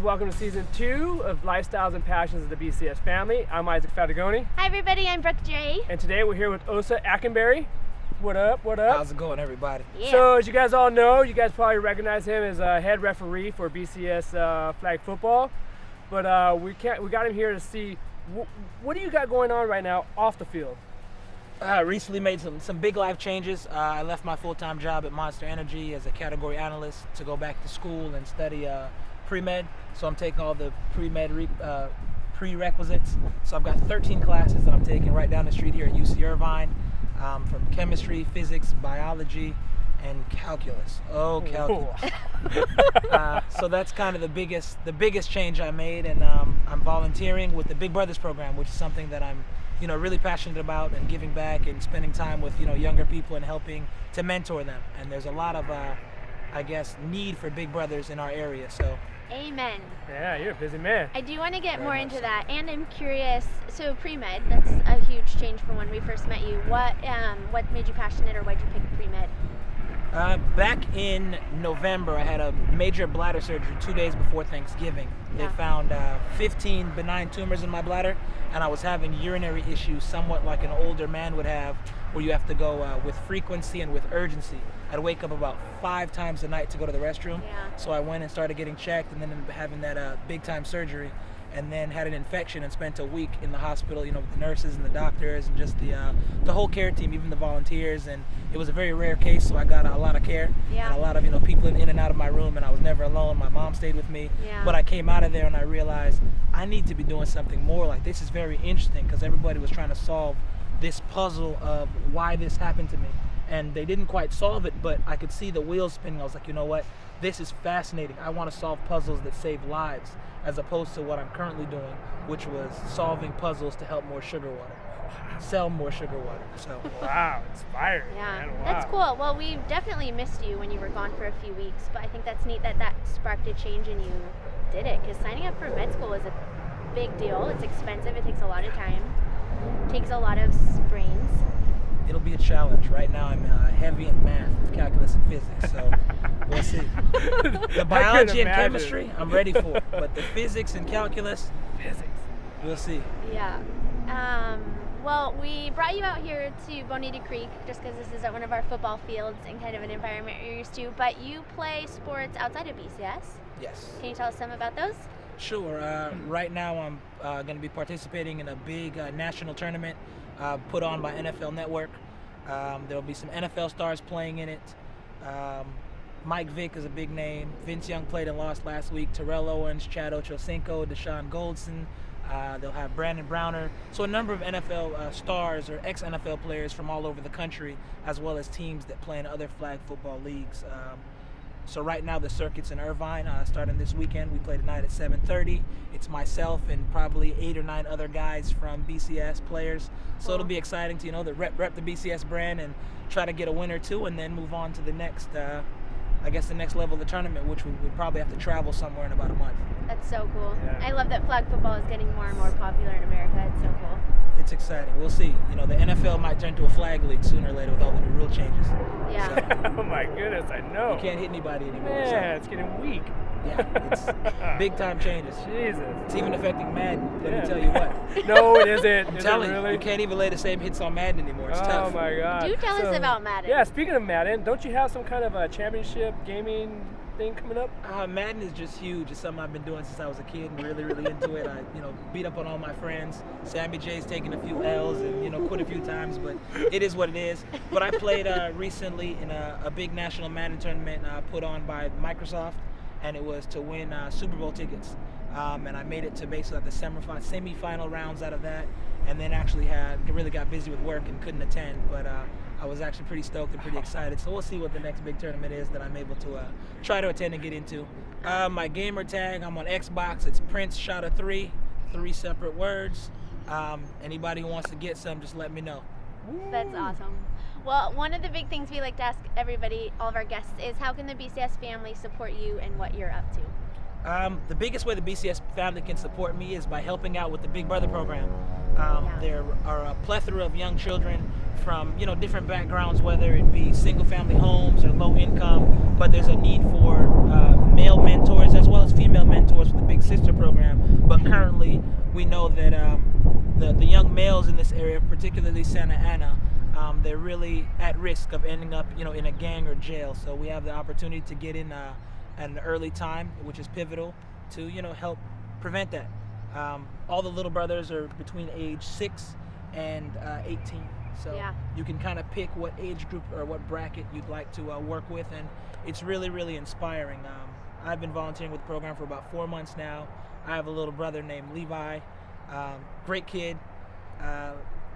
welcome to Season 2 of Lifestyles and Passions of the BCS Family. I'm Isaac Fatigoni. Hi everybody, I'm Brooke J. And today we're here with Osa Aikionbare. What up, what up? How's it going, everybody? Yeah. So as you guys all know, you guys probably recognize him as a head referee for BCS flag football. But we got him here to see, what do you got going on right now off the field? Recently made some big life changes. I left my full-time job at Monster Energy as a category analyst to go back to school and study pre-med. So I'm taking all the pre-med prerequisites. So I've got 13 classes that I'm taking right down the street here at UC Irvine, from chemistry, physics, biology, and calculus. Oh, calculus. So that's kind of the biggest change I made, and I'm volunteering with the Big Brothers program, which is something that I'm really passionate about, and giving back and spending time with younger people and helping to mentor them. And there's a lot of need for big brothers in our area. So Amen. Yeah, you're a busy man. I do want to get Very more much into so. that, and I'm curious, so pre-med, that's a huge change from when we first met you. What made you passionate, or why'd you pick pre-med? Back in November, I had a major bladder surgery 2 days before Thanksgiving. Yeah. They found 15 benign tumors in my bladder, and I was having urinary issues somewhat like an older man would have, where you have to go with frequency and with urgency. I'd wake up about 5 times a night to go to the restroom. Yeah. So I went and started getting checked, and then ended up having that big time surgery, and then had an infection and spent a week in the hospital, with the nurses and the doctors and just the whole care team, even the volunteers. And it was a very rare case, so I got a lot of care. Yeah. And a lot of people in and out of my room, and I was never alone. My mom stayed with me. Yeah. But I came out of there and I realized I need to be doing something more. Like, this is very interesting, because everybody was trying to solve this puzzle of why this happened to me. And they didn't quite solve it, but I could see the wheels spinning. I was like, you know what? This is fascinating. I want to solve puzzles that save lives, as opposed to what I'm currently doing, which was solving puzzles to help more sugar water, sell more sugar water. So Wow, inspiring. Yeah, Man. Wow. that's cool. Well, we definitely missed you when you were gone for a few weeks, but I think that's neat that sparked a change and you did it, because signing up for med school is a big deal. It's expensive. It takes a lot of time. It takes a lot of brains. it'll be a challenge. Right now I'm heavy in math, calculus, and physics, so we'll see. The biology and chemistry, I'm ready for, but the physics and calculus, we'll see. Yeah. Well, we brought you out here to Bonita Creek just because this is at one of our football fields and kind of an environment you're used to, but you play sports outside of BCS. Yes. Can you tell us some about those? Sure. Right now I'm going to be participating in a big national tournament put on by NFL Network. There'll be some NFL stars playing in it. Mike Vick is a big name. Vince Young played and lost last week. Terrell Owens, Chad Ochocinco, Deshaun Goldson. They'll have Brandon Browner. So a number of NFL stars or ex-NFL players from all over the country, as well as teams that play in other flag football leagues. So right now the circuit's in Irvine, starting this weekend. We play tonight at 7:30. It's myself and probably 8 or 9 other guys from BCS players. So it'll be exciting to, to rep the BCS brand and try to get a win or two, and then move on to the next, the next level of the tournament, which we'd probably have to travel somewhere in about a month. That's so cool. Yeah. I love that flag football is getting more and more popular in America. It's so cool. It's exciting. We'll see. The NFL might turn to a flag league sooner or later with all the new rule changes. Yeah. Oh my goodness, I know. You can't hit anybody anymore. Man, it's getting weak. Yeah, it's big time changes. Jesus. It's even affecting Madden. Let Yeah. me tell you what. No, it isn't. I'm Is telling it really? you can't even lay the same hits on Madden anymore. It's Oh tough. my God. Do tell us about Madden. Yeah, speaking of Madden, don't you have some kind of a championship gaming thing coming up? Madden is just huge. It's something I've been doing since I was a kid and really, really into it. I, beat up on all my friends. Sammy J's taken a few L's and, quit a few times, but it is what it is. But I played recently in a big national Madden tournament put on by Microsoft, and it was to win Super Bowl tickets. And I made it to basically the semi-final rounds out of that, and then actually really got busy with work and couldn't attend, but I was actually pretty stoked and pretty excited. So we'll see what the next big tournament is that I'm able to try to attend and get into. My gamer tag, I'm on Xbox. It's Prince Shot 3 separate words. Anybody who wants to get some, just let me know. That's awesome. Well, one of the big things we like to ask everybody, all of our guests, is how can the BCS family support you and what you're up to? The biggest way the BCS family can support me is by helping out with the Big Brother program. There are a plethora of young children from different backgrounds, whether it be single-family homes or low income. But there's a need for male mentors as well as female mentors for the Big Sister program. But currently, we know that the young males in this area, particularly Santa Ana, they're really at risk of ending up in a gang or jail. So we have the opportunity to get in at an early time, which is pivotal to help prevent that. All the little brothers are between age 6 and 18. So you can kind of pick what age group or what bracket you'd like to work with, and it's really, really inspiring. I've been volunteering with the program for about 4 months now. I have a little brother named Levi, great kid.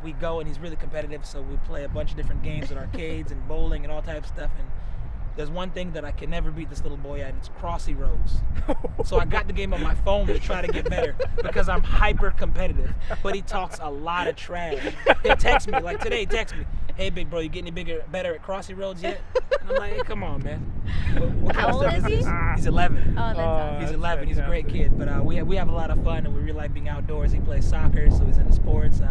We go and he's really competitive, so we play a bunch of different games at arcades and bowling and all types of stuff. And there's one thing that I can never beat this little boy at, and it's Crossy Roads. So I got the game on my phone to try to get better because I'm hyper competitive. But he talks a lot of trash. He'll text me, like today, he texts me, "Hey, big bro, you get any better at Crossy Roads yet?" And I'm like, "Hey, come on, man." What How old is he? He's 11. Oh, that's awesome. He's 11. He's a great kid. But we have a lot of fun, and we really like being outdoors. He plays soccer, so he's into sports.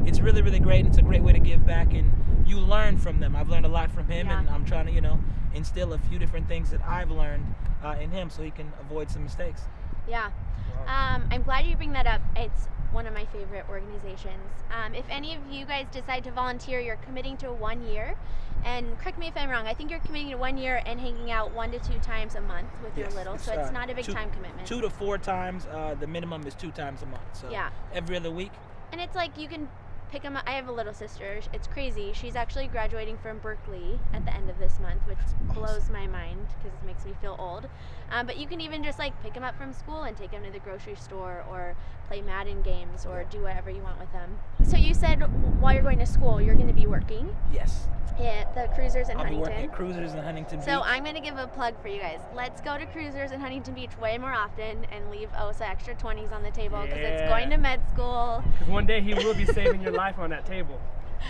It's really, really great, and it's a great way to give back, and you learn from them. I've learned a lot from him, and I'm trying to, instill a few different things that I've learned in him so he can avoid some mistakes. Yeah. I'm glad you bring that up. It's one of my favorite organizations. If any of you guys decide to volunteer, you're committing to 1 year. And correct me if I'm wrong, I think you're committing to 1 year and hanging out 1 to 2 times a month with your little, so it's not a big time commitment. 2 to 4 times. The minimum is 2 times a month. So every other week. And it's like you can pick them up. I have a little sister. It's crazy. She's actually graduating from Berkeley at the end of this month, which blows my mind because it makes me feel old. But you can even just pick them up from school and take them to the grocery store or play Madden games or do whatever you want with them. So you said while you're going to school, you're going to be working. Yes. At the Cruisers in Huntington. I'll be working at Cruisers in Huntington Beach. So I'm going to give a plug for you guys. Let's go to Cruisers in Huntington Beach way more often and leave Osa extra 20s on the table because it's going to med school. Because one day he will be saving your life on that table.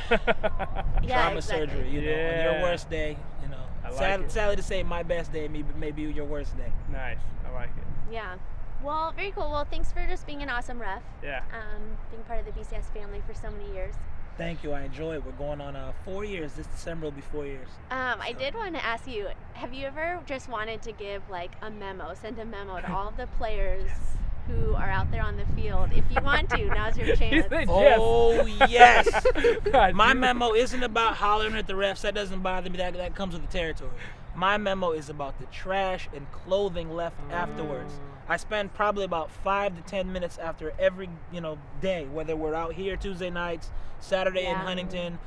Trauma surgery, on your worst day, sadly to say, my best day may be your worst day. Nice. I like it. Yeah. Well, very cool. Well, thanks for just being an awesome ref. Yeah. Being part of the BCS family for so many years. Thank you. I enjoy it. We're going on 4 years. This December will be 4 years. I did want to ask you, have you ever just wanted to give send a memo to all of the players who are out there on the field? If you want to, now's your chance. Oh, yes. My memo isn't about hollering at the refs. That doesn't bother me. That comes with the territory. My memo is about the trash and clothing left afterwards. I spend probably about 5 to 10 minutes after every day, whether we're out here Tuesday nights, Saturday in Huntington,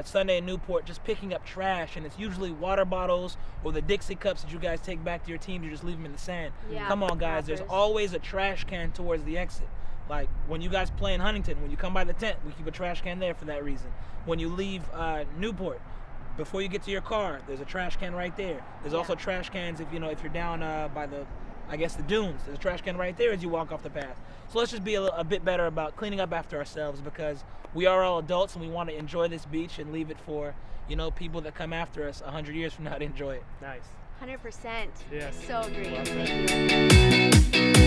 Sunday in Newport, just picking up trash, and it's usually water bottles or the Dixie cups that you guys take back to your team. You just leave them in the sand. Come on, guys. There's always a trash can towards the exit. Like when you guys play in Huntington, when you come by the tent, we keep a trash can there for that reason. When you leave Newport, before you get to your car, there's a trash can right there. There's also trash cans if you're down by the dunes. There's a trash can right there as you walk off the path. So let's just be a bit better about cleaning up after ourselves, because we are all adults and we want to enjoy this beach and leave it for people that come after us 100 years from now to enjoy it. Nice. 100%. Yes. So agree. Thank you.